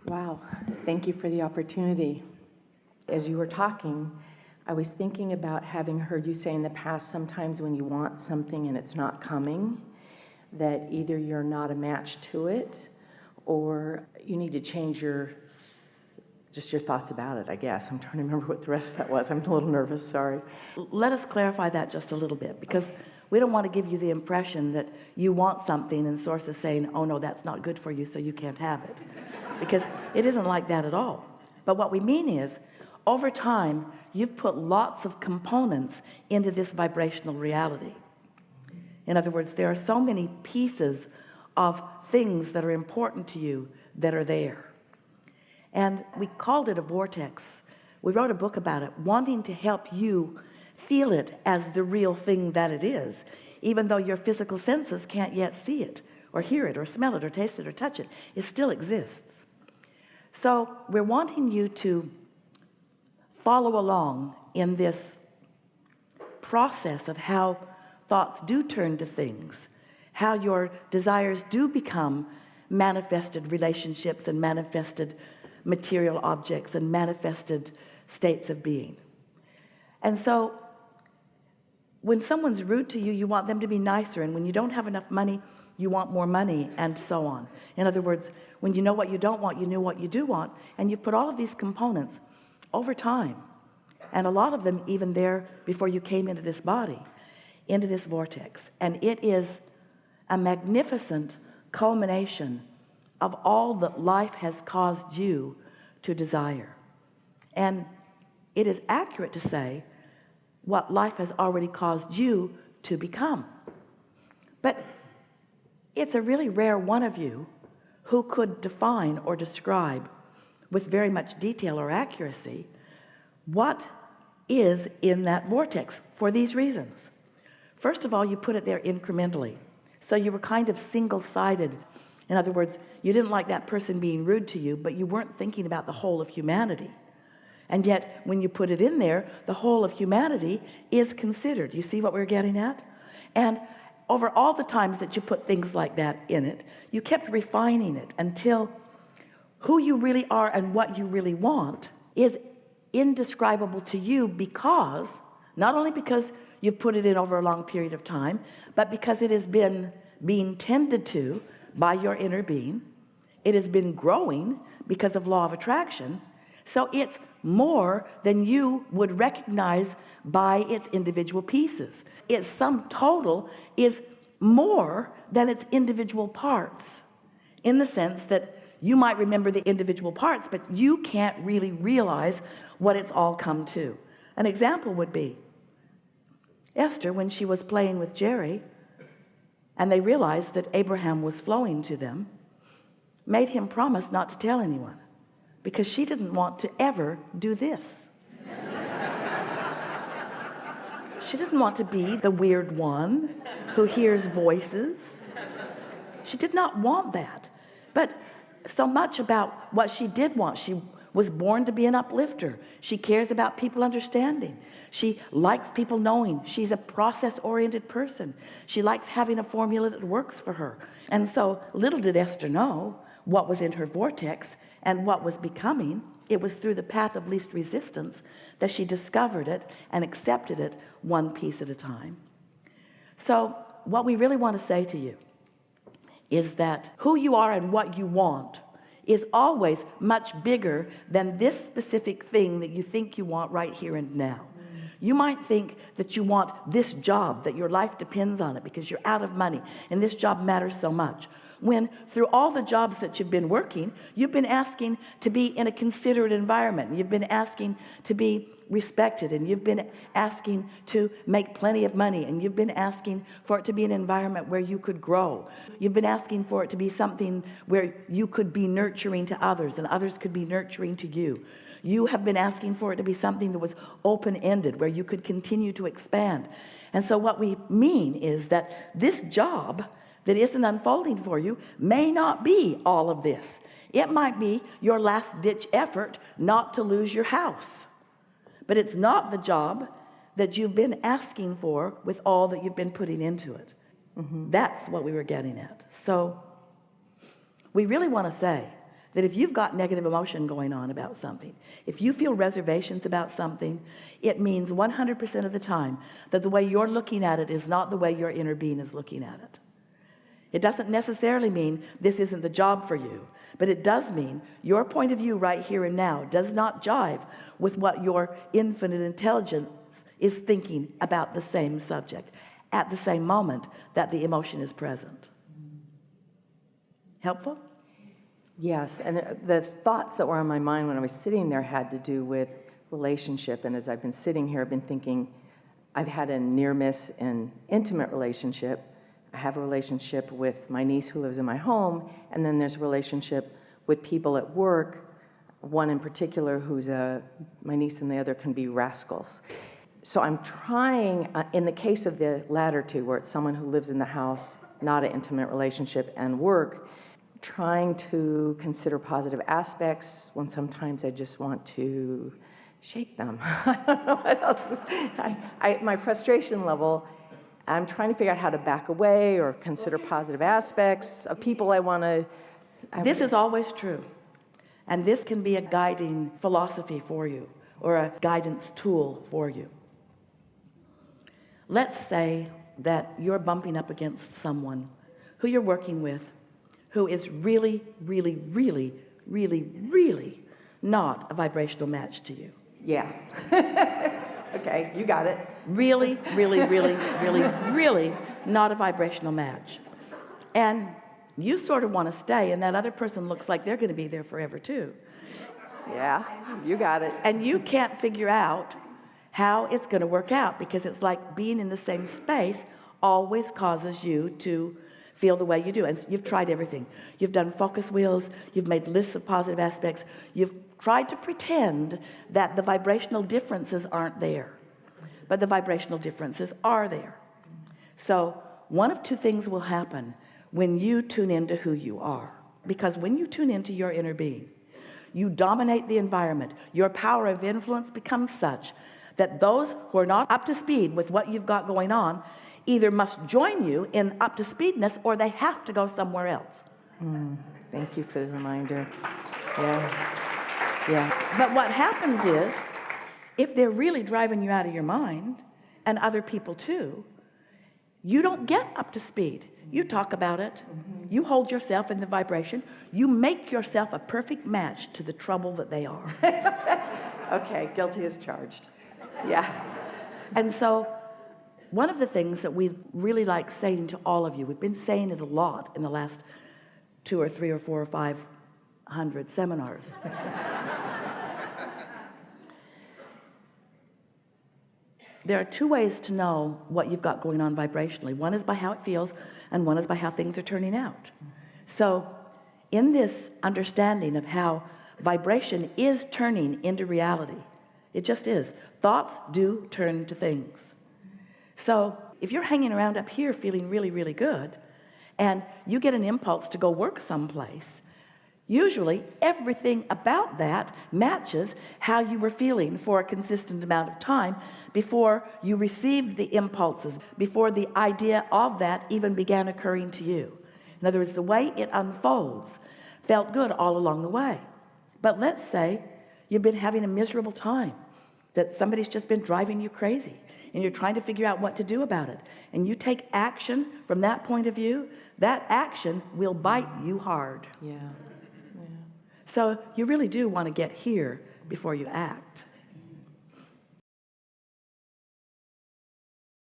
Wow, thank you for the opportunity. As you were talking, I was thinking about having heard you say in the past, sometimes when you want something and it's not coming, that either you're not a match to it or you need to change your thoughts about it, I guess. I'm trying to remember what the rest of that was. I'm a little nervous, sorry. Let us clarify that just a little bit, because we don't want to give you the impression that you want something and Source is saying, oh no, that's not good for you, so you can't have it. Because it isn't like that at all. But what we mean is, over time, you've put lots of components into this vibrational reality. In other words, there are so many pieces of things that are important to you that are there. And we called it a vortex. We wrote a book about it, wanting to help you feel it as the real thing that it is, even though your physical senses can't yet see it, or hear it, or smell it, or taste it, or touch it. It still exists. So we're wanting you to follow along in this process of how thoughts do turn to things, how your desires do become manifested relationships and manifested material objects and manifested states of being. And so when someone's rude to you, you want them to be nicer, and when you don't have enough money, you want more money, and so on. In other words, when you know what you don't want, you know what you do want, and you put all of these components over time, and a lot of them even there before you came into this body, into this vortex. And it is a magnificent culmination of all that life has caused you to desire. And it is accurate to say what life has already caused you to become. But it's a really rare one of you who could define or describe with very much detail or accuracy what is in that vortex, for these reasons. First of all, you put it there incrementally. So you were kind of single-sided. In other words, you didn't like that person being rude to you, but you weren't thinking about the whole of humanity. And yet, when you put it in there, the whole of humanity is considered. You see what we're getting at? And over all the times that you put things like that in it, you kept refining it until who you really are and what you really want is indescribable to you, because, not only because you've put it in over a long period of time, but because it has been being tended to by your inner being. It has been growing because of law of attraction. So it's more than you would recognize by its individual pieces. Its sum total is more than its individual parts, in the sense that you might remember the individual parts, but you can't really realize what it's all come to. An example would be Esther, when she was playing with Jerry, and they realized that Abraham was flowing to them, made him promise not to tell anyone, because she didn't want to ever do this. She didn't want to be the weird one who hears voices. She did not want that. But so much about what she did want. She was born to be an uplifter. She cares about people understanding. She likes people knowing. She's a process-oriented person. She likes having a formula that works for her. And so little did Esther know what was in her vortex and what was becoming. It was through the path of least resistance that she discovered it and accepted it one piece at a time. So what we really want to say to you is that who you are and what you want is always much bigger than this specific thing that you think you want right here and now. You might think that you want this job, that your life depends on it because you're out of money and this job matters so much, when through all the jobs that you've been working, you've been asking to be in a considerate environment. You've been asking to be respected, and you've been asking to make plenty of money, and you've been asking for it to be an environment where you could grow. You've been asking for it to be something where you could be nurturing to others and others could be nurturing to you. You have been asking for it to be something that was open-ended, where you could continue to expand. And so what we mean is that this job that isn't unfolding for you may not be all of this. It might be your last-ditch effort not to lose your house. But it's not the job that you've been asking for with all that you've been putting into it. That's what we were getting at. So we really want to say that if you've got negative emotion going on about something, if you feel reservations about something, it means 100% of the time that the way you're looking at it is not the way your inner being is looking at it. It doesn't necessarily mean this isn't the job for you, but it does mean your point of view right here and now does not jive with what your infinite intelligence is thinking about the same subject at the same moment that the emotion is present. Helpful? Yes, and the thoughts that were on my mind when I was sitting there had to do with relationship. And as I've been sitting here, I've been thinking, I've had a near miss and intimate relationship. I have a relationship with my niece who lives in my home, and then there's a relationship with people at work, one in particular who's my niece, and the other can be rascals. So I'm trying, in the case of the latter two, where it's someone who lives in the house, not an intimate relationship, and work, trying to consider positive aspects when sometimes I just want to shake them. I don't know what else. My frustration level, I'm trying to figure out how to back away or consider positive aspects of people I want to. This is always true. And this can be a guiding philosophy for you or a guidance tool for you. Let's say that you're bumping up against someone who you're working with who is really, really, really, really, really not a vibrational match to you. Yeah. Okay, you got it. Really, really, really, really, really not a vibrational match. And you sort of want to stay, and that other person looks like they're going to be there forever too. Yeah, you got it. And you can't figure out how it's going to work out, because it's like being in the same space always causes you to feel the way you do. And you've tried everything. You've done focus wheels. You've made lists of positive aspects. You've tried to pretend that the vibrational differences aren't there. But the vibrational differences are there. So one of two things will happen when you tune into who you are. Because when you tune into your inner being, you dominate the environment. Your power of influence becomes such that those who are not up to speed with what you've got going on either must join you in up to speedness, or they have to go somewhere else. Thank you for the reminder. Yeah. But what happens is, if they're really driving you out of your mind, and other people too, you don't get up to speed. You talk about it. You hold yourself in the vibration. You make yourself a perfect match to the trouble that they are. Okay, guilty as charged. Yeah. And so one of the things that we really like saying to all of you, we've been saying it a lot in the last 2 or 3 or 4 or 500 seminars. There are 2 ways to know what you've got going on vibrationally. One is by how it feels, and one is by how things are turning out. So in this understanding of how vibration is turning into reality, it just is. Thoughts do turn to things. So if you're hanging around up here feeling really, really good, and you get an impulse to go work someplace, usually everything about that matches how you were feeling for a consistent amount of time before you received the impulses, before the idea of that even began occurring to you. In other words, the way it unfolds felt good all along the way. But let's say you've been having a miserable time, that somebody's just been driving you crazy, and you're trying to figure out what to do about it, and you take action from that point of view, that action will bite you hard. Yeah. So you really do want to get here before you act.